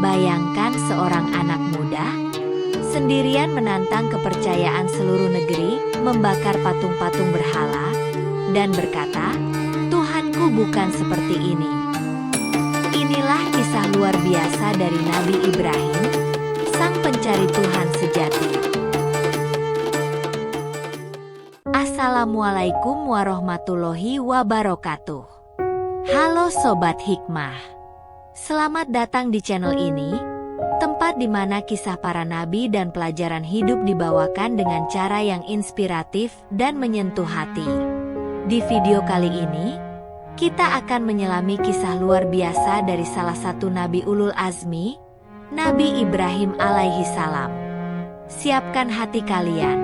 Bayangkan seorang anak muda sendirian menantang kepercayaan seluruh negeri, membakar patung-patung berhala, dan berkata, "Tuhanku bukan seperti ini." Inilah kisah luar biasa dari Nabi Ibrahim, sang pencari Tuhan sejati. Assalamualaikum warahmatullahi wabarakatuh. Halo Sobat Hikmah. Selamat datang di channel ini, tempat di mana kisah para nabi dan pelajaran hidup dibawakan dengan cara yang inspiratif dan menyentuh hati. Di video kali ini, kita akan menyelami kisah luar biasa dari salah satu Nabi Ulul Azmi, Nabi Ibrahim alaihi salam. Siapkan hati kalian,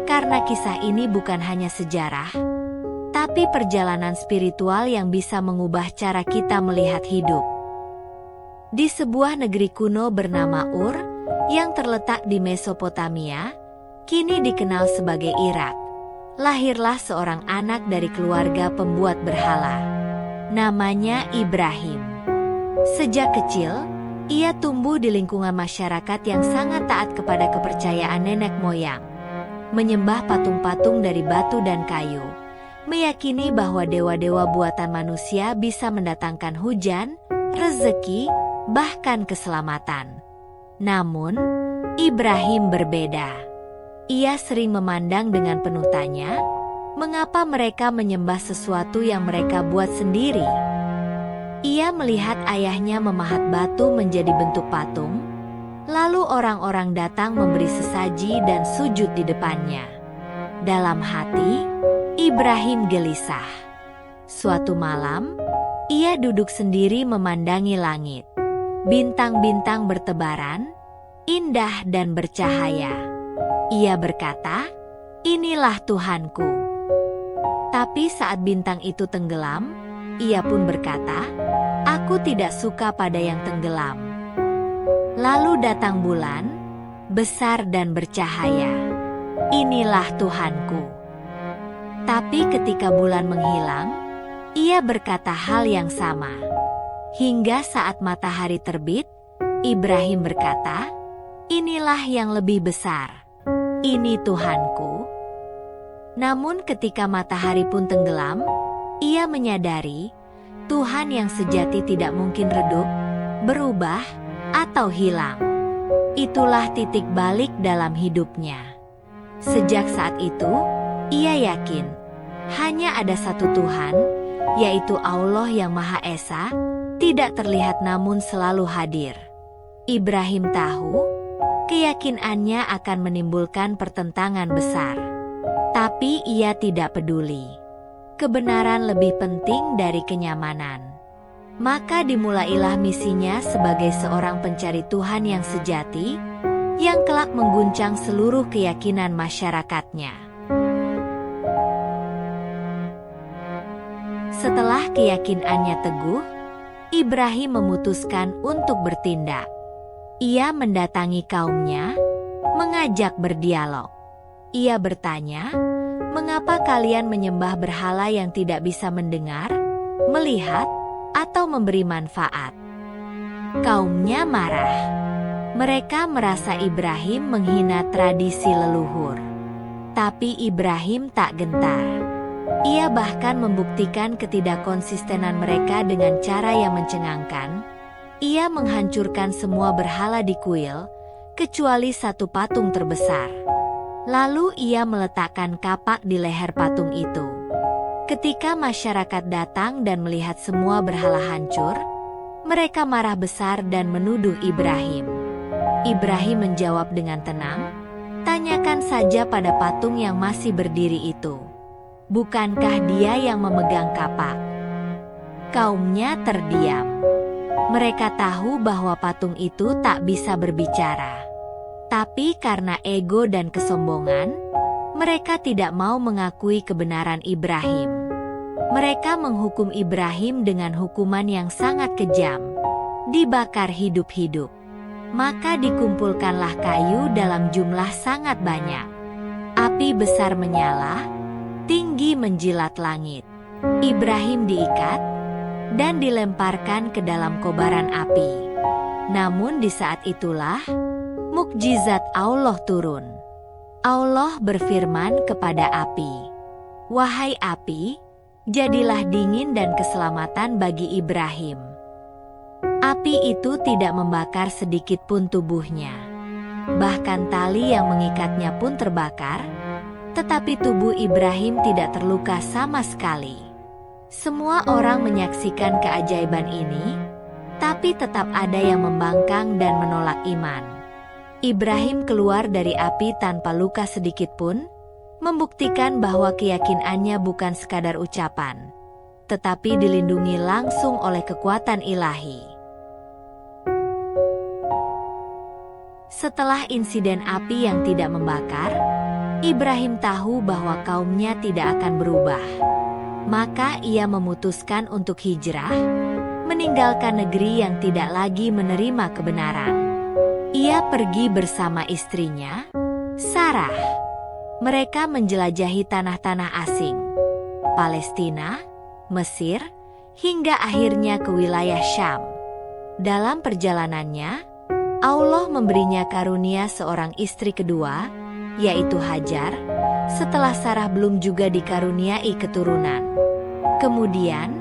karena kisah ini bukan hanya sejarah, tapi perjalanan spiritual yang bisa mengubah cara kita melihat hidup. Di sebuah negeri kuno bernama Ur, yang terletak di Mesopotamia, kini dikenal sebagai Irak, lahirlah seorang anak dari keluarga pembuat berhala. Namanya Ibrahim. Sejak kecil, ia tumbuh di lingkungan masyarakat yang sangat taat kepada kepercayaan nenek moyang. Menyembah patung-patung dari batu dan kayu, meyakini bahwa dewa-dewa buatan manusia bisa mendatangkan hujan, rezeki, bahkan keselamatan. Namun, Ibrahim berbeda. Ia sering memandang dengan penuh tanya, mengapa mereka menyembah sesuatu yang mereka buat sendiri? Ia melihat ayahnya memahat batu menjadi bentuk patung, lalu orang-orang datang memberi sesaji dan sujud di depannya. Dalam hati, Ibrahim gelisah. Suatu malam, ia duduk sendiri memandangi langit. Bintang-bintang bertebaran, indah dan bercahaya. Ia berkata, "Inilah Tuhanku." Tapi saat bintang itu tenggelam, ia pun berkata, "Aku tidak suka pada yang tenggelam." Lalu datang bulan, besar dan bercahaya. "Inilah Tuhanku." Tapi ketika bulan menghilang, ia berkata hal yang sama. Hingga saat matahari terbit, Ibrahim berkata, "Inilah yang lebih besar. Ini Tuhanku." Namun ketika matahari pun tenggelam, ia menyadari Tuhan yang sejati tidak mungkin redup, berubah, atau hilang. Itulah titik balik dalam hidupnya. Sejak saat itu, ia yakin hanya ada satu Tuhan, yaitu Allah yang Maha Esa, tidak terlihat namun selalu hadir. Ibrahim tahu, keyakinannya akan menimbulkan pertentangan besar. Tapi ia tidak peduli. Kebenaran lebih penting dari kenyamanan. Maka dimulailah misinya sebagai seorang pencari Tuhan yang sejati, yang kelak mengguncang seluruh keyakinan masyarakatnya. Setelah keyakinannya teguh, Ibrahim memutuskan untuk bertindak. Ia mendatangi kaumnya, mengajak berdialog. Ia bertanya, "Mengapa kalian menyembah berhala yang tidak bisa mendengar, melihat, atau memberi manfaat?" Kaumnya marah. Mereka merasa Ibrahim menghina tradisi leluhur. Tapi Ibrahim tak gentar. Ia bahkan membuktikan ketidakkonsistenan mereka dengan cara yang mencengangkan. Ia menghancurkan semua berhala di kuil, kecuali satu patung terbesar. Lalu ia meletakkan kapak di leher patung itu. Ketika masyarakat datang dan melihat semua berhala hancur, mereka marah besar dan menuduh Ibrahim. Ibrahim menjawab dengan tenang, "Tanyakan saja pada patung yang masih berdiri itu. Bukankah dia yang memegang kapak?" Kaumnya terdiam. Mereka tahu bahwa patung itu tak bisa berbicara. Tapi karena ego dan kesombongan, mereka tidak mau mengakui kebenaran Ibrahim. Mereka menghukum Ibrahim dengan hukuman yang sangat kejam. Dibakar hidup-hidup. Maka dikumpulkanlah kayu dalam jumlah sangat banyak. Api besar menyala, tinggi menjilat langit. Ibrahim diikat dan dilemparkan ke dalam kobaran api. Namun di saat itulah, mukjizat Allah turun. Allah berfirman kepada api, "Wahai api, jadilah dingin dan keselamatan bagi Ibrahim." Api itu tidak membakar sedikit pun tubuhnya. Bahkan tali yang mengikatnya pun terbakar, tetapi tubuh Ibrahim tidak terluka sama sekali. Semua orang menyaksikan keajaiban ini, tapi tetap ada yang membangkang dan menolak iman. Ibrahim keluar dari api tanpa luka sedikit pun, membuktikan bahwa keyakinannya bukan sekadar ucapan, tetapi dilindungi langsung oleh kekuatan ilahi. Setelah insiden api yang tidak membakar, Ibrahim tahu bahwa kaumnya tidak akan berubah. Maka ia memutuskan untuk hijrah, meninggalkan negeri yang tidak lagi menerima kebenaran. Ia pergi bersama istrinya, Sarah. Mereka menjelajahi tanah-tanah asing, Palestina, Mesir, hingga akhirnya ke wilayah Syam. Dalam perjalanannya, Allah memberinya karunia seorang istri kedua, yaitu Hajar, setelah Sarah belum juga dikaruniai keturunan. Kemudian,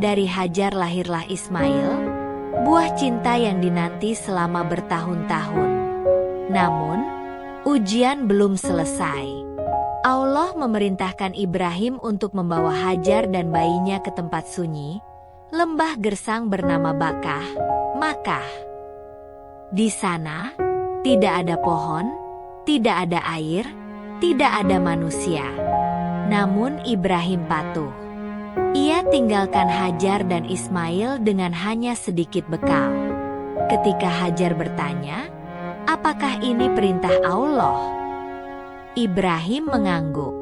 dari Hajar lahirlah Ismail, buah cinta yang dinanti selama bertahun-tahun. Namun, ujian belum selesai. Allah memerintahkan Ibrahim untuk membawa Hajar dan bayinya ke tempat sunyi, lembah gersang bernama Bakah, Makkah. Di sana, tidak ada pohon, tidak ada air, tidak ada manusia. Namun Ibrahim patuh. Ia tinggalkan Hajar dan Ismail dengan hanya sedikit bekal. Ketika Hajar bertanya, "Apakah ini perintah Allah?" Ibrahim mengangguk.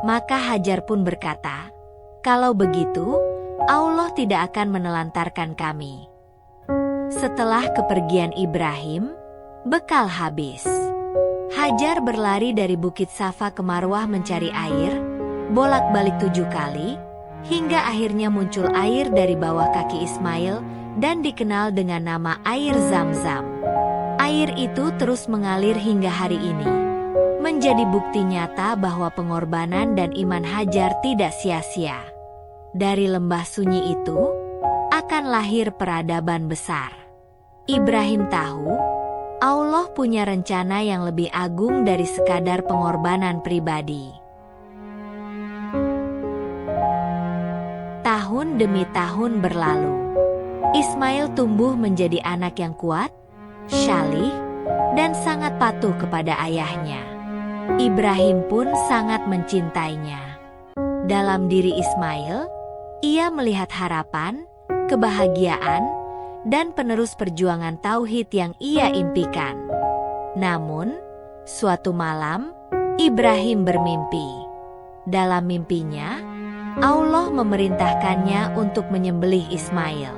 Maka Hajar pun berkata, "Kalau begitu, Allah tidak akan menelantarkan kami." Setelah kepergian Ibrahim, bekal habis. Hajar berlari dari Bukit Safa ke Marwah mencari air, bolak-balik 7 kali, hingga akhirnya muncul air dari bawah kaki Ismail dan dikenal dengan nama air Zam-Zam. Air itu terus mengalir hingga hari ini, menjadi bukti nyata bahwa pengorbanan dan iman Hajar tidak sia-sia. Dari lembah sunyi itu, akan lahir peradaban besar. Ibrahim tahu, Allah punya rencana yang lebih agung dari sekadar pengorbanan pribadi. Tahun demi tahun berlalu. Ismail tumbuh menjadi anak yang kuat, syalih, dan sangat patuh kepada ayahnya. Ibrahim pun sangat mencintainya. Dalam diri Ismail, ia melihat harapan, kebahagiaan, dan penerus perjuangan tauhid yang ia impikan. Namun, suatu malam, Ibrahim bermimpi. Dalam mimpinya, Allah memerintahkannya untuk menyembelih Ismail.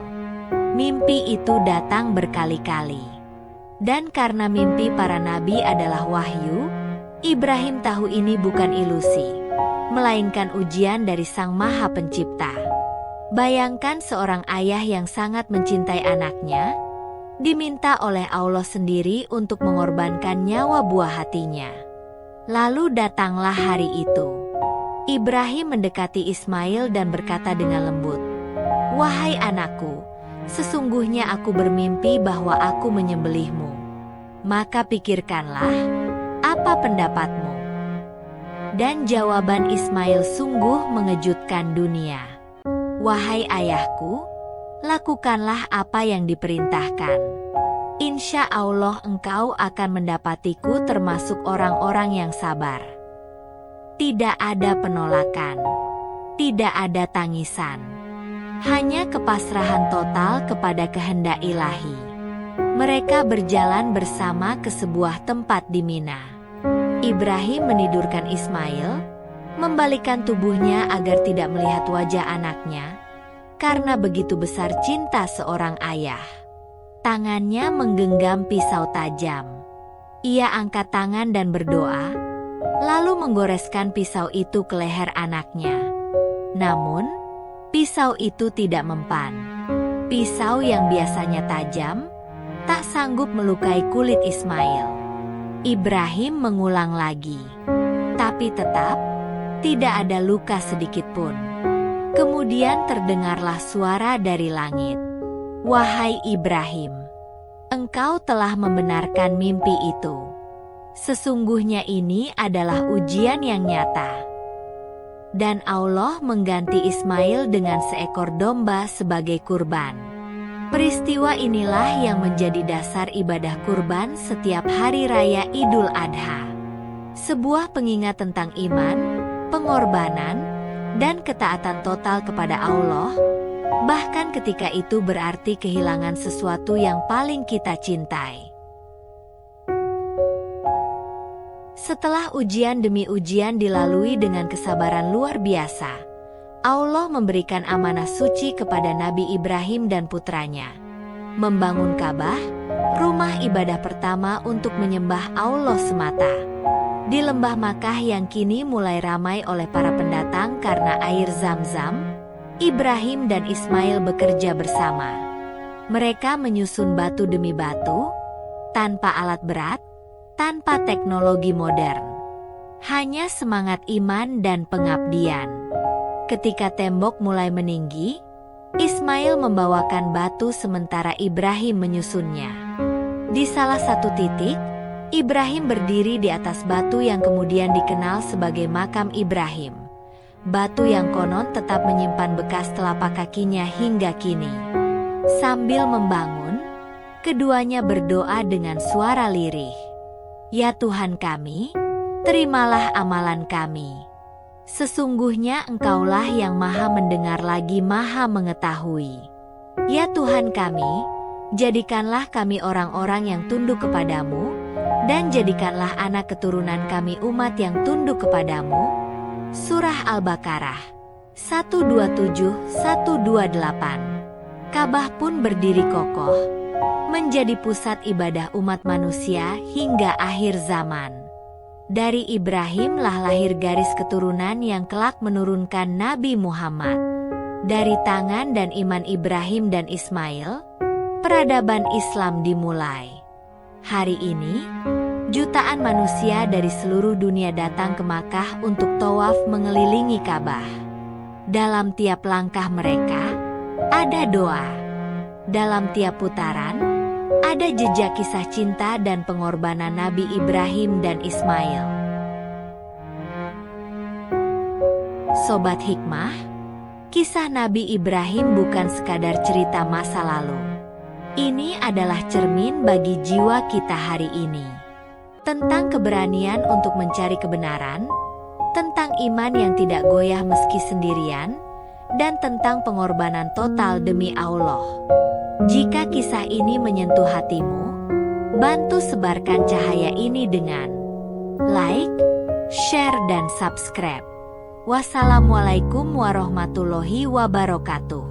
Mimpi itu datang berkali-kali. Dan karena mimpi para nabi adalah wahyu, Ibrahim tahu ini bukan ilusi, melainkan ujian dari Sang Maha Pencipta. Bayangkan seorang ayah yang sangat mencintai anaknya, diminta oleh Allah sendiri untuk mengorbankan nyawa buah hatinya. Lalu datanglah hari itu. Ibrahim mendekati Ismail dan berkata dengan lembut, "Wahai anakku, sesungguhnya aku bermimpi bahwa aku menyembelihmu. Maka pikirkanlah, apa pendapatmu?" Dan jawaban Ismail sungguh mengejutkan dunia. "Wahai ayahku, lakukanlah apa yang diperintahkan. Insya Allah engkau akan mendapatiku termasuk orang-orang yang sabar." Tidak ada penolakan, tidak ada tangisan, hanya kepasrahan total kepada kehendak ilahi. Mereka berjalan bersama ke sebuah tempat di Mina. Ibrahim menidurkan Ismail, membalikkan tubuhnya agar tidak melihat wajah anaknya, karena begitu besar cinta seorang ayah. Tangannya menggenggam pisau tajam. Ia angkat tangan dan berdoa, lalu menggoreskan pisau itu ke leher anaknya. Namun, pisau itu tidak mempan. Pisau yang biasanya tajam, tak sanggup melukai kulit Ismail. Ibrahim mengulang lagi, tapi tetap tidak ada luka sedikit pun. Kemudian terdengarlah suara dari langit. "Wahai Ibrahim, engkau telah membenarkan mimpi itu. Sesungguhnya ini adalah ujian yang nyata." Dan Allah mengganti Ismail dengan seekor domba sebagai kurban. Peristiwa inilah yang menjadi dasar ibadah kurban setiap hari raya Idul Adha. Sebuah pengingat tentang iman, pengorbanan, dan ketaatan total kepada Allah, bahkan ketika itu berarti kehilangan sesuatu yang paling kita cintai. Setelah ujian demi ujian dilalui dengan kesabaran luar biasa, Allah memberikan amanah suci kepada Nabi Ibrahim dan putranya, membangun Ka'bah, rumah ibadah pertama untuk menyembah Allah semata. Di lembah Makkah yang kini mulai ramai oleh para pendatang karena air Zam-Zam, Ibrahim dan Ismail bekerja bersama. Mereka menyusun batu demi batu, tanpa alat berat, tanpa teknologi modern. Hanya semangat iman dan pengabdian. Ketika tembok mulai meninggi, Ismail membawakan batu sementara Ibrahim menyusunnya. Di salah satu titik, Ibrahim berdiri di atas batu yang kemudian dikenal sebagai makam Ibrahim. Batu yang konon tetap menyimpan bekas telapak kakinya hingga kini. Sambil membangun, keduanya berdoa dengan suara lirih. "Ya Tuhan kami, terimalah amalan kami. Sesungguhnya Engkaulah yang Maha mendengar lagi Maha mengetahui. Ya Tuhan kami, jadikanlah kami orang-orang yang tunduk kepadamu, dan jadikanlah anak keturunan kami umat yang tunduk kepadamu." Surah Al-Baqarah 127-128. Ka'bah pun berdiri kokoh, menjadi pusat ibadah umat manusia hingga akhir zaman. Dari Ibrahim lah lahir garis keturunan yang kelak menurunkan Nabi Muhammad. Dari tangan dan iman Ibrahim dan Ismail, peradaban Islam dimulai. Hari ini, jutaan manusia dari seluruh dunia datang ke Makkah untuk tawaf mengelilingi Ka'bah. Dalam tiap langkah mereka, ada doa. Dalam tiap putaran, ada jejak kisah cinta dan pengorbanan Nabi Ibrahim dan Ismail. Sobat Hikmah, kisah Nabi Ibrahim bukan sekadar cerita masa lalu. Ini adalah cermin bagi jiwa kita hari ini. Tentang keberanian untuk mencari kebenaran, tentang iman yang tidak goyah meski sendirian, dan tentang pengorbanan total demi Allah. Jika kisah ini menyentuh hatimu, bantu sebarkan cahaya ini dengan like, share, dan subscribe. Wassalamualaikum warahmatullahi wabarakatuh.